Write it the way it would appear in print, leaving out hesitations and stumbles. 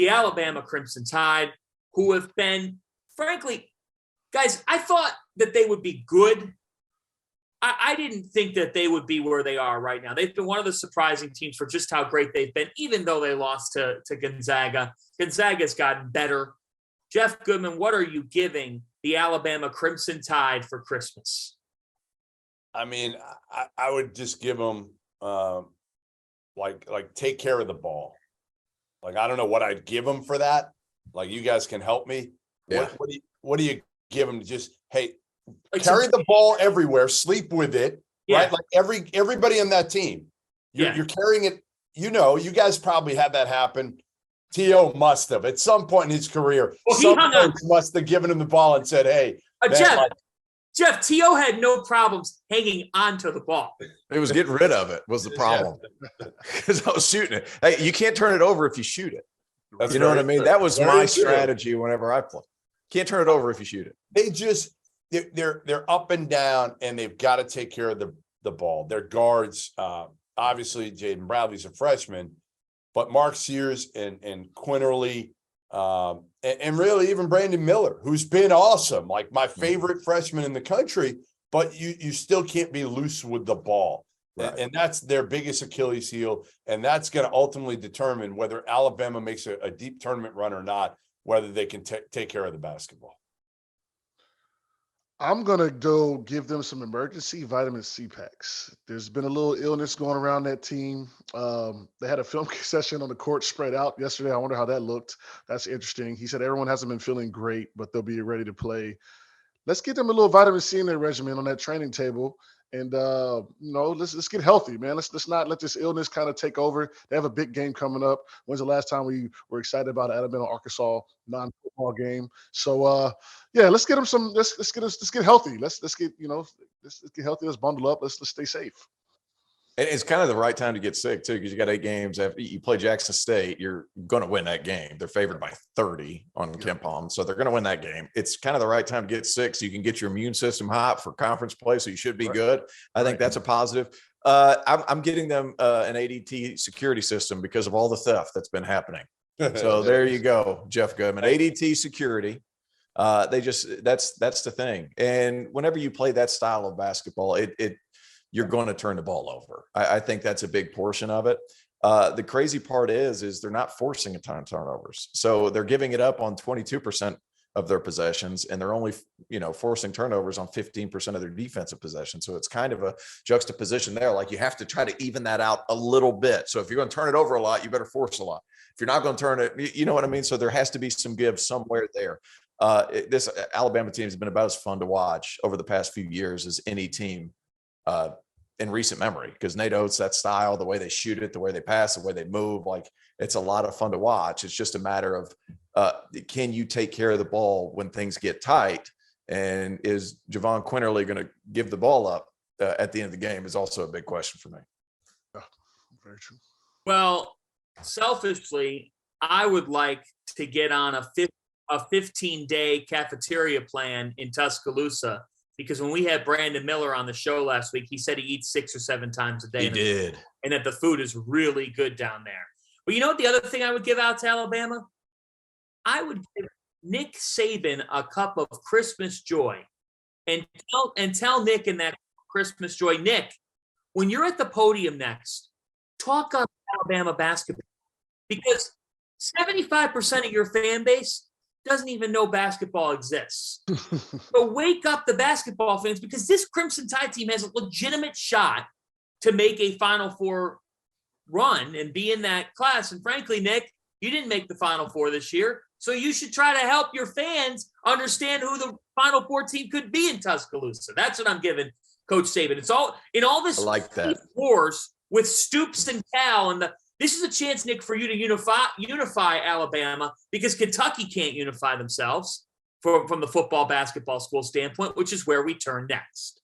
the Alabama Crimson Tide, who have been, frankly, guys, I thought that they would be good. I didn't think that they would be where they are right now. They've been one of the surprising teams for just how great they've been, even though they lost to Gonzaga. Gonzaga's gotten better. Jeff Goodman, what are you giving the Alabama Crimson Tide for Christmas? I mean, I would just give them like take care of the ball. Like, I don't know what I'd give them for that. Like, you guys can help me. Yeah. What do you give them? Just, hey, carry the ball everywhere, sleep with it, right? Like everybody on that team, you're carrying it. You know, you guys probably had that happen. T.O. must have at some point in his career. Some coach must have given him the ball and said, "Hey, Jeff, T.O. had no problems hanging onto the ball. It was getting rid of it was the problem because I was shooting it. Hey, you can't turn it over if you shoot it. You know what I mean? That was my strategy whenever I play. Can't turn it over if you shoot it. They just they're up and down, and they've got to take care of the ball. Their guards, obviously, Jaden Bradley's a freshman, but Mark Sears and Quinterly, and really even Brandon Miller, who's been awesome, like my favorite freshman in the country, but you still can't be loose with the ball. Right. And that's their biggest Achilles heel. And that's going to ultimately determine whether Alabama makes a deep tournament run or not, whether they can take care of the basketball. I'm going to go give them some emergency vitamin C packs. There's been a little illness going around that team. They had a film session on the court spread out yesterday. I wonder how that looked. That's interesting. He said everyone hasn't been feeling great, but they'll be ready to play. Let's get them a little vitamin C in their regimen on that training table. And, let's get healthy, man. Let's not let this illness kind of take over. They have a big game coming up. When's the last time we were excited about Alabama, Arkansas non-football game? So, let's get them some. Let's get healthy. Let's get get healthy. Let's bundle up. Let's stay safe. And it's kind of the right time to get sick too, because you got 8 games. After you play Jackson State, you're going to win that game. They're favored by 30 on KenPom, so they're going to win that game. It's kind of the right time to get sick, so you can get your immune system hot for conference play. So you should be good. I think that's a positive. I'm getting them an ADT security system because of all the theft that's been happening. So there you go, Jeff Goodman. ADT security. That's the thing. And whenever you play that style of basketball, you're going to turn the ball over. I think that's a big portion of it. The crazy part is they're not forcing a ton of turnovers. So they're giving it up on 22% of their possessions, and they're only, forcing turnovers on 15% of their defensive possessions. So it's kind of a juxtaposition there. Like, you have to try to even that out a little bit. So if you're going to turn it over a lot, you better force a lot. If you're not going to turn it, you know what I mean? So there has to be some give somewhere there. This Alabama team has been about as fun to watch over the past few years as any team in recent memory, because Nate Oats, that style, the way they shoot it, the way they pass, the way they move, like, it's a lot of fun to watch. It's just a matter of can you take care of the ball when things get tight? And is Javon Quinterly going to give the ball up at the end of the game is also a big question for me. Yeah, very true. Well, selfishly, I would like to get on a 15-day cafeteria plan in Tuscaloosa, because when we had Brandon Miller on the show last week, he said he eats 6 or 7 times a day. He did. And that the food is really good down there. But you know what the other thing I would give out to Alabama? I would give Nick Saban a cup of Christmas joy. And tell Nick in that Christmas joy, Nick, when you're at the podium next, talk on Alabama basketball. Because 75% of your fan base doesn't even know basketball exists. So wake up the basketball fans, because this Crimson Tide team has a legitimate shot to make a Final Four run and be in that class. And frankly, Nick, you didn't make the Final Four this year, so you should try to help your fans understand who the Final Four team could be in Tuscaloosa. That's what I'm giving Coach Saban. It's all in all this, I like that, wars with Stoops and Cal, and this is a chance, Nick, for you to unify Alabama, because Kentucky can't unify themselves from the football basketball school standpoint, which is where we turn next.